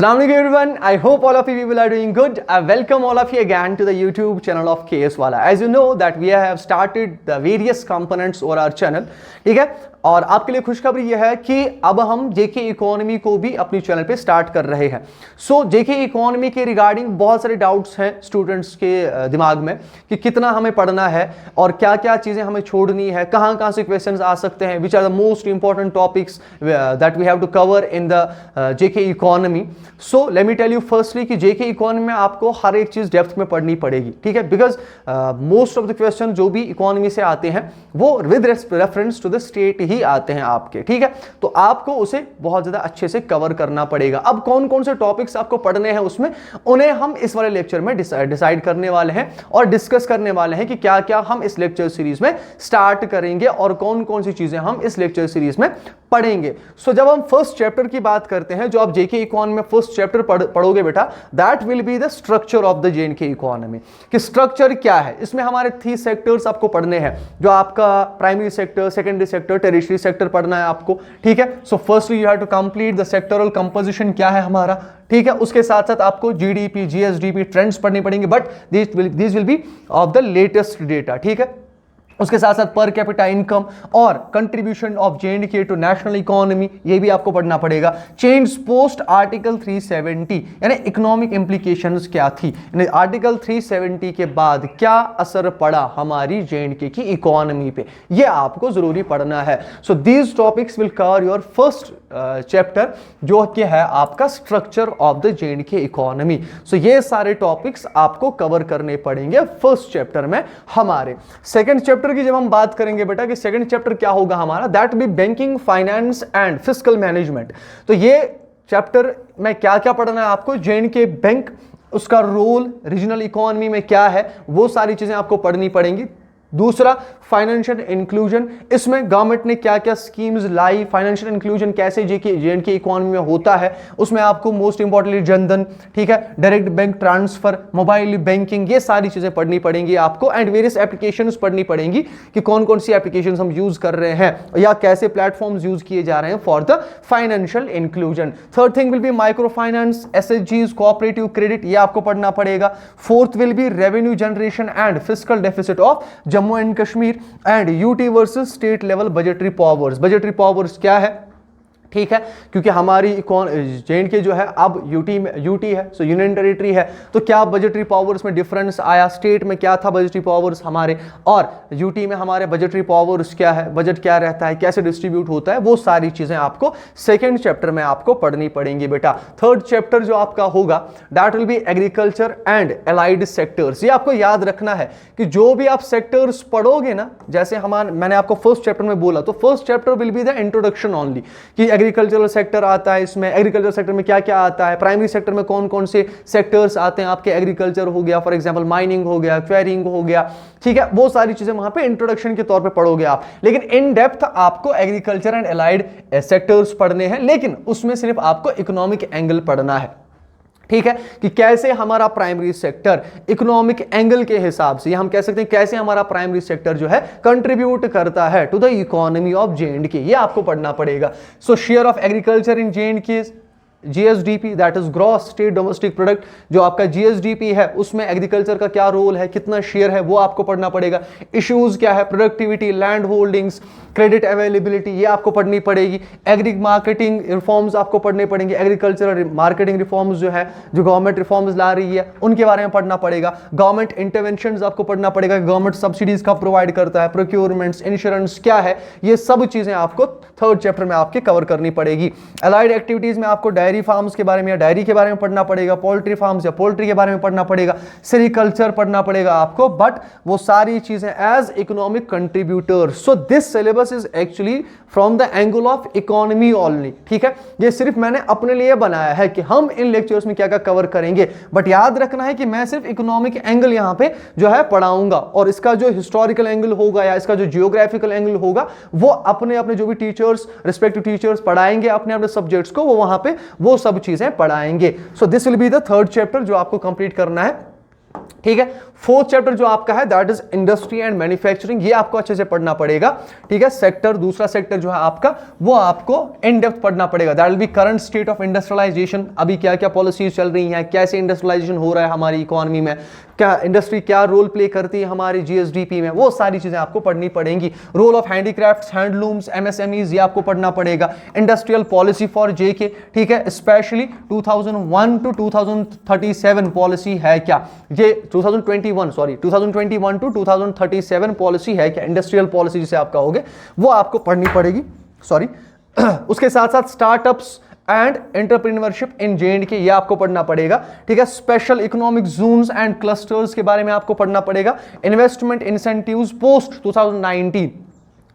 Assalamualaikum everyone. I hope all of you people are doing good. I welcome all of you again to the YouTube channel of KS Wala. As you know that we have started the various components over our channel. ठीक है, और आपके लिए खुशखबरी यह है कि अब हम जेके इकोनॉमी को भी अपनी चैनल पे स्टार्ट कर रहे हैं। सो जेके इकोनॉमी के रिगार्डिंग बहुत सारे डाउट्स हैं स्टूडेंट्स के दिमाग में कि कितना हमें पढ़ना है और क्या क्या चीज़ें हमें छोड़नी है, कहाँ कहाँ से क्वेश्चंस आ सकते हैं, which are the most important topics that we have to cover in the JK economy. So let me tell you firstly कि जेके इकोनॉमी में आपको हर एक चीज़ डेप्थ में पढ़नी पड़ेगी, ठीक है, because most of the question जो भी इकोनॉमी से आते हैं वो with reference to the state ही आते हैं आपके, ठीक है, तो आपको उसे बहुत ज्यादा अच्छे से कवर करना पड़ेगा। अब कौन कौन से टॉपिक्स आपको पढ़ने हैं उसमें, उन्हें हम इस वाले लेक्चर में डिसाइड करने वाले हैं और डिस्कस करने वाले हैं कि क्या क्या हम इस लेक्चर सीरीज में स्टार्ट करेंगे और कौन कौन सी चीजें हम इस लेक्चर सीरीज में पढ़ेंगे। सो जब हम फर्स्ट चैप्टर की बात करते हैं, जो आप जेके इकोनॉमी में फर्स्ट चैप्टर पढ़ोगे बेटा, that will be the structure of the JK economy. कि स्ट्रक्चर क्या है, इसमें हमारे 3 सेक्टर्स आपको पढ़ने हैं, जो आपका primary sector, secondary sector, territory sector पढ़ना है आपको, ठीक है। So firstly you have to complete the sectoral composition क्या है हमारा, ठीक है। उसके साथ साथ आपको जीडीपी, जीएसडीपी ट्रेंड्स पढ़ने पड़ेंगे, but this will be of the latest data, ठीक है। उसके साथ साथ पर कैपिटा इनकम और contribution of J and K to national economy, ये भी आपको पढ़ना पड़ेगा। चेंज पोस्ट आर्टिकल 370 यानी इकोनॉमिक इंप्लीकेशंस क्या थी, यानी आर्टिकल 370 के बाद क्या असर पड़ा हमारी जेएंडके की इकोनॉमी पे, ये आपको जरूरी पढ़ना है। So these topics will cover your first chapter, जो कि है आपका structure of the J and K economy. So ये सारे टॉपिक्स आपको कवर करने पड़ेंगे फर्स्ट चैप्टर में हमारे। सेकेंड चैप्टर की जब हम बात करेंगे बेटा कि सेकंड चैप्टर क्या होगा हमारा, that be banking, finance and fiscal management. तो ये चैप्टर में क्या क्या पढ़ना है आपको, जेएंडके बैंक, उसका रोल रीजनल इकोनॉमी में क्या है, वो सारी चीजें आपको पढ़नी पड़ेंगी। दूसरा फाइनेंशियल इंक्लूजन, इसमें गवर्नमेंट ने क्या क्या स्कीम्स लाई, फाइनेंशियल इंक्लूजन कैसे जेएंडके इकोनॉमी में होता है, उसमें आपको मोस्ट इंपॉर्टेंटली जनधन, ठीक है, direct bank transfer, mobile banking, ये सारी चीजें पढ़नी पड़ेंगी आपको। एंड वेरियस एप्लीकेशंस पढ़नी पड़ेंगी कि कौन कौन सी एप्लीकेशंस हम यूज कर रहे हैं या कैसे प्लेटफॉर्म्स यूज किए जा रहे हैं for the financial inclusion. Third thing will be micro finance, एसएचजीज, कोऑपरेटिव क्रेडिट, ये आपको पढ़ना पड़ेगा। Fourth will be revenue generation and fiscal deficit of Jammu and Kashmir and UT versus state level budgetary powers. Budgetary powers क्या है, ठीक है, क्योंकि हमारी जेएंडके जो है अब यूटी है, सो यूनियन टेरिटरी है, तो क्या बजटरी पावर्स में डिफरेंस आया, स्टेट में क्या था बजटरी पावर्स हमारे और यूटी में हमारे बजटरी पावर्स क्या है, बजट क्या रहता है, कैसे डिस्ट्रीब्यूट होता है, वो सारी चीजें आपको सेकेंड चैप्टर में आपको पढ़नी पड़ेंगी बेटा। थर्ड चैप्टर जो आपका होगा that will B agriculture and allied sectors. ये आपको याद रखना है कि जो भी आप सेक्टर्स पढ़ोगे ना, जैसे मैंने आपको फर्स्ट चैप्टर में बोला, तो first chapter will be the introduction only, कि एग्रीकल्चरल सेक्टर आता है, इसमें एग्रीकल्चर सेक्टर में क्या क्या आता है, प्राइमरी सेक्टर में कौन कौन से सेक्टर्स आते हैं आपके, एग्रीकल्चर हो गया, फॉर एग्जांपल माइनिंग हो गया, क्वेरिंग हो गया, ठीक है, वो सारी चीजें वहां पे इंट्रोडक्शन के तौर पे पढ़ोगे आप। लेकिन इन डेप्थ आपको एग्रीकल्चर एंड एलाइड सेक्टर्स पढ़ने हैं, लेकिन उसमें सिर्फ आपको इकोनॉमिक एंगल पढ़ना है, ठीक है, कि कैसे हमारा प्राइमरी सेक्टर इकोनॉमिक एंगल के हिसाब से, हम कह सकते हैं कैसे हमारा प्राइमरी सेक्टर जो है कंट्रीब्यूट करता है to the economy of J and K, ये आपको पढ़ना पड़ेगा। So share of agriculture in J and K, GSDP that is gross state domestic product, जो आपका जीएसडीपी है उसमें एग्रीकल्चर का क्या रोल है, कितना शेयर है, वो आपको पढ़ना पड़ेगा। इश्यूज क्या है, productivity, land holdings, credit availability, ये आपको पढ़नी पड़ेगी। एग्री मार्केटिंग रिफॉर्म्स आपको पढ़ने पड़ेंगे, एग्रीकल्चरल मार्केटिंग रिफॉर्म्स जो है, जो गवर्नमेंट रिफॉर्म्स ला रही है उनके बारे में पढ़ना पड़ेगा। गवर्नमेंट इंटरवेंशंस आपको पढ़ना पड़ेगा, गवर्नमेंट सब्सिडीज कब प्रोवाइड करता है, प्रोक्योरमेंट्स, इंश्योरेंस क्या है, ये सब चीजें आपको थर्ड चैप्टर में आपके कवर करनी पड़ेगी। अलाइड एक्टिविटीज में आपको डेयरी फार्म्स के बारे में या डेयरी के बारे में पढ़ना पड़ेगा, पोल्ट्री फार्म्स या पोल्ट्री के बारे में पढ़ना पड़ेगा, सेरिकल्चर पढ़ना पड़ेगा आपको, बट वो सारी चीजें as economic contributor. So this syllabus is actually from the angle of economy only, ठीक है, ये सिर्फ मैंने अपने लिए बनाया है कि हम इन लेक्चर्स में क्या क्या कवर करेंगे, बट याद रखना है कि मैं सिर्फ इकोनॉमिक एंगल यहां पे जो है पढ़ाऊंगा, और इसका जो हिस्टोरिकल एंगल होगा या इसका जो जियोग्राफिकल एंगल होगा वो अपने अपने जो भी टीचर्स, रिस्पेक्टिव टीचर्स पढ़ाएंगे अपने अपने सब्जेक्ट्स को, वो वहां पे वो सब चीजें पढ़ाएंगे। सो this will be the third chapter जो आपको कंप्लीट करना है, ठीक है। फोर्थ चैप्टर जो आपका है that is industry and manufacturing, ये आपको अच्छे से पढ़ना पड़ेगा, ठीक है। सेक्टर, दूसरा सेक्टर जो है आपका वो आपको इन डेप्थ पढ़ना पड़ेगा। That will be current state of industrialisation, अभी क्या क्या पॉलिसीज चल रही हैं, कैसे इंडस्ट्रियलाइजेशन हो रहा है हमारी इकोनॉमी में, क्या इंडस्ट्री क्या रोल प्ले करती है हमारी जीएसडीपी में, वो सारी चीजें आपको पढ़नी पड़ेंगी। Role of handicrafts, handlooms, MSMEs, ये आपको पढ़ना पड़ेगा। इंडस्ट्रियल पॉलिसी फॉर जेके, ठीक है, स्पेशली 2001 टू 2037 पॉलिसी है क्या, ये 2021 टू 2037 पॉलिसी है क्या, इंडस्ट्रियल पॉलिसी जिसे आप कहोगे, वो आपको पढ़नी पड़ेगी, सॉरी। उसके साथ साथ startups and entrepreneurship in J&K, ये आपको पढ़ना पड़ेगा, ठीक है। Special economic zones and clusters के बारे में आपको पढ़ना पड़ेगा। इन्वेस्टमेंट इंसेंटिव्स पोस्ट 2019,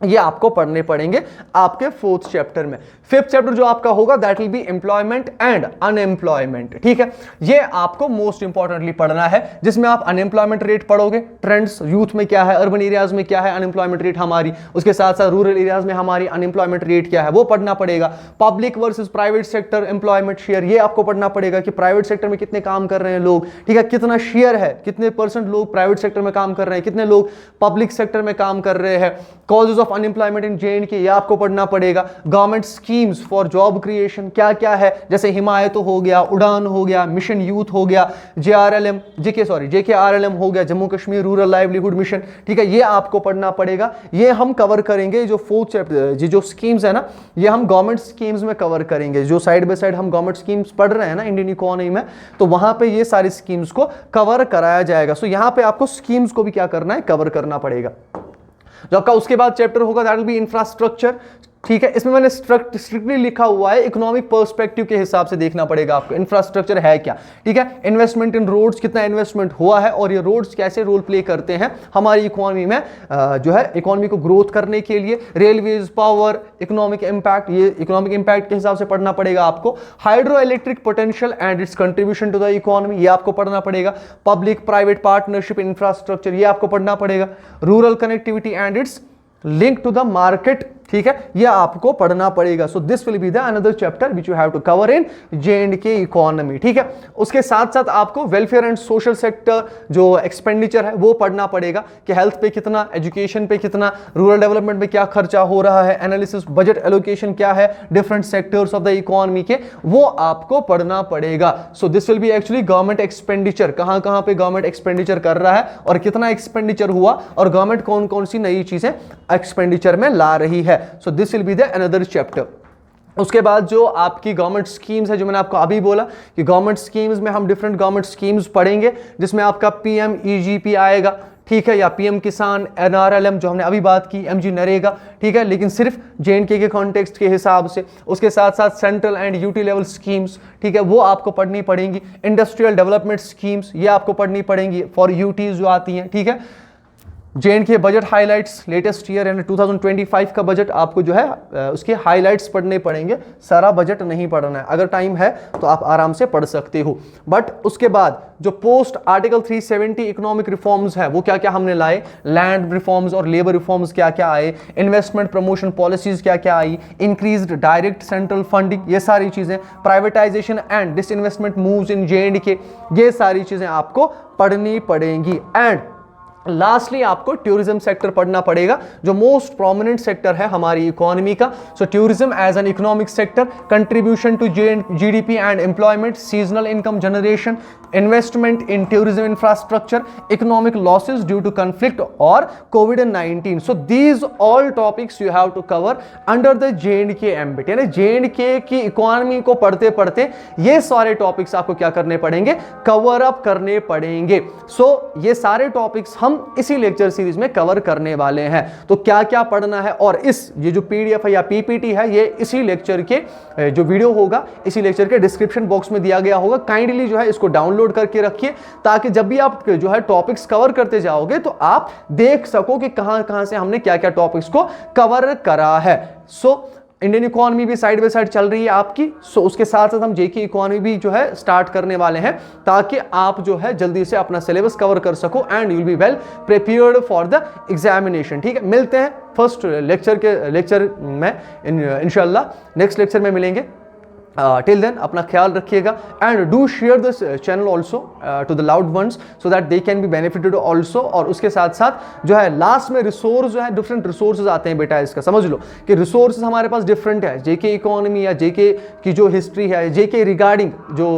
ये आपको पढ़ने पड़ेंगे आपके फोर्थ चैप्टर में। फिफ्थ चैप्टर जो आपका होगा that will B employment and unemployment, ठीक है। ये आपको मोस्ट इंपॉर्टेंटली पढ़ना है, जिसमें आप अनएम्प्लॉयमेंट रेट पढ़ोगे, ट्रेंड्स यूथ में क्या है, अर्बन एरियाज में क्या है अनएम्प्लॉयमेंट रेट हमारी, उसके साथ साथ रूरल एरियाज में हमारी अनएम्प्लॉयमेंट रेट क्या है वो पढ़ना पड़ेगा। Public versus private sector employment share, ये आपको पढ़ना पड़ेगा कि प्राइवेट सेक्टर में कितने काम कर रहे हैं लोग, ठीक है, कितना शेयर है, कितने परसेंट लोग प्राइवेट सेक्टर में काम कर रहे हैं, कितने लोग पब्लिक सेक्टर में काम कर रहे हैं। Causes of unemployment in J&K, ये आपको पढ़ना पड़ेगा। Government schemes for job creation क्या क्या है, जैसे हिमायत हो गया, उड़ान हो गया, मिशन यूथ हो गया, जेकेआरएलएम हो गया, Jammu Kashmir rural livelihood mission, ठीक है, ये आपको पढ़ना पड़ेगा। ये हम कवर करेंगे, जो फोर्थ चैप्टर जो स्कीम्स है ना, ये हम गवर्नमेंट स्कीम्स में कवर करेंगे, जो साइड बाय साइड हम गवर्नमेंट स्कीम्स पढ़ रहे हैं ना इंडियन इकोनॉमी में, तो वहां पे ये सारी स्कीम्स को कवर कराया जाएगा। सो यहां पे आपको स्कीम्स को भी क्या करना है, कवर करना पड़ेगा। जो आपका उसके बाद चैप्टर होगा दैट विल बी इंफ्रास्ट्रक्चर, ठीक है। इसमें मैंने स्ट्रिक्टली लिखा हुआ है इकोनॉमिक पर्सपेक्टिव के हिसाब से देखना पड़ेगा आपको इंफ्रास्ट्रक्चर है क्या, ठीक है। इन्वेस्टमेंट इन रोड्स, कितना इन्वेस्टमेंट हुआ है और ये रोड्स कैसे रोल प्ले करते हैं हमारी इकोनॉमी में, जो है इकोनॉमी को ग्रोथ करने के लिए। रेलवेज, पावर, इकोनॉमिक इंपैक्ट, ये इकोनॉमिक इंपैक्ट के हिसाब से पढ़ना पड़ेगा आपको। Hydro electric potential and its contribution to the economy, ये आपको पढ़ना पड़ेगा। पब्लिक प्राइवेट पार्टनरशिप इंफ्रास्ट्रक्चर, ये आपको पढ़ना पड़ेगा। Rural connectivity and its link to the market, ठीक है, ये आपको पढ़ना पड़ेगा। So this will be the another chapter which you have to cover in J and K economy, ठीक है। उसके साथ साथ आपको वेलफेयर एंड सोशल सेक्टर जो एक्सपेंडिचर है वो पढ़ना पड़ेगा कि हेल्थ पे कितना, एजुकेशन पे कितना, रूरल डेवलपमेंट में क्या खर्चा हो रहा है, एनालिसिस, बजट एलोकेशन क्या है different sectors of the economy के, वो आपको पढ़ना पड़ेगा। So this will B actually government expenditure, कहां कहां पे गवर्नमेंट एक्सपेंडिचर कर रहा है और कितना एक्सपेंडिचर हुआ और गवर्नमेंट कौन कौन सी नई चीजें एक्सपेंडिचर में ला रही है। सो this will be the another chapter. उसके बाद जो आपकी गवर्नमेंट स्कीम्स है, जो मैंने आपको अभी बोला कि गवर्नमेंट स्कीम्स में हम डिफरेंट गवर्नमेंट स्कीम्स पढ़ेंगे, जिसमें आपका पीएमईजीपी आएगा, ठीक है, या पीएम किसान, एनआरएलएम जो हमने अभी बात की, एमजी नरेगा, ठीक है, लेकिन सिर्फ जेएंडके के कॉन्टेक्स्ट के हिसाब से। उसके साथ साथ central and UT level schemes, ठीक है, वो आपको पढ़नी पड़ेंगी। इंडस्ट्रियल डेवलपमेंट स्कीम्स, ये आपको पढ़नी पड़ेंगी फॉर यूटीज जो आती हैं, ठीक है। J&K budget highlights, latest year यानी 2025 का बजट आपको जो है उसके हाइलाइट्स पढ़ने पड़ेंगे, सारा बजट नहीं पढ़ना है, अगर टाइम है तो आप आराम से पढ़ सकते हो। बट उसके बाद जो पोस्ट आर्टिकल 370 इकोनॉमिक रिफॉर्म्स है वो क्या क्या हमने लाए, लैंड रिफॉर्म्स और लेबर रिफॉर्म्स क्या क्या आए, इन्वेस्टमेंट प्रमोशन पॉलिसीज क्या क्या आई, इंक्रीज्ड डायरेक्ट सेंट्रल फंडिंग, ये सारी चीजें, privatisation and disinvestment moves in J&K, ये सारी चीजें आपको पढ़नी पड़ेंगी। एंड लास्टली आपको टूरिज्म सेक्टर पढ़ना पड़ेगा, जो मोस्ट प्रोमिनेंट सेक्टर है हमारी इकोनॉमी का। So tourism as an economic sector, contribution to GDP and employment, seasonal income generation, investment in tourism infrastructure, economic losses due to conflict और कोविड-19। So these all topics you have to cover under the J and K ambit, यानी J and K की economy को पढ़ते पढ़ते ये सारे topics आपको क्या करने पड़ेंगे, कवर अप करने पड़ेंगे। सो ये सारे टॉपिक्स हम इसी लेक्चर सीरीज में कवर करने वाले हैं। तो क्या क्या पढ़ना है, और ये जो पीडीएफ है या पीपीटी है, ये इसी लेक्चर के जो वीडियो होगा इसी लेक्चर के डिस्क्रिप्शन बॉक्स में दिया गया होगा। काइंडली जो है इसको डाउनलोड करके रखिए, ताकि जब भी आप जो है टॉपिक्स कवर करते जाओगे तो आप देख सको कि कहां कहां से हमने क्या क्या टॉपिक्स को कवर करा है। सो इंडियन इकोनॉमी भी साइड बाय साइड चल रही है आपकी, सो उसके साथ साथ हम जेके इकोनॉमी भी जो है स्टार्ट करने वाले हैं, ताकि आप जो है जल्दी से अपना सिलेबस कवर कर सको and you will be well prepared for the examination. ठीक है, मिलते हैं फर्स्ट लेक्चर में इंशाल्लाह, नेक्स्ट लेक्चर में मिलेंगे। टिल देन अपना ख्याल रखिएगा and do share this channel also to the loved ones so that they can be benefited also. और उसके साथ साथ जो है लास्ट में रिसोर्स जो है डिफरेंट रिसोर्सेज आते हैं बेटा, इसका समझ लो कि रिसोर्सेज हमारे पास डिफरेंट है। जेके इकोनॉमी या जेके की जो हिस्ट्री है, जेके रिगार्डिंग जो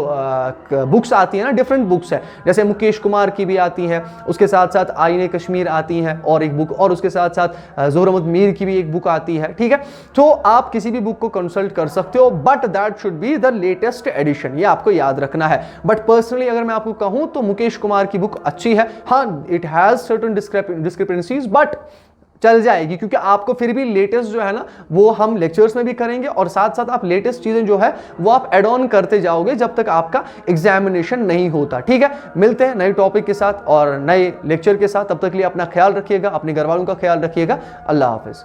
बुक्स आती है ना, डिफरेंट बुक्स है, जैसे मुकेश कुमार की भी आती है, उसके साथ साथ आईने कश्मीर आती है और एक बुक, और उसके साथ साथ ज़ोहर अहमद मीर की भी एक बुक आती है, ठीक है। तो आप किसी भी बुक को कंसल्ट कर सकते हो, but that should be the latest edition, ये आपको याद रखना है। बट पर्सनली अगर मैं आपको कहूं तो मुकेश कुमार की बुक अच्छी है, हाँ it has certain discrepancies but चल जाएगी, क्योंकि आपको फिर भी लेटेस्ट जो है ना वो हम लेक्चर्स में भी करेंगे और साथ साथ आप लेटेस्ट चीजें जो है वो आप एड ऑन करते जाओगे जब तक आपका एग्जामिनेशन नहीं होता, ठीक है। मिलते हैं नए टॉपिक के साथ और नए लेक्चर के साथ, तब तक के लिए अपना ख्याल रखिएगा, अपने घर वालों का ख्याल रखिएगा। अल्लाह हाफिज।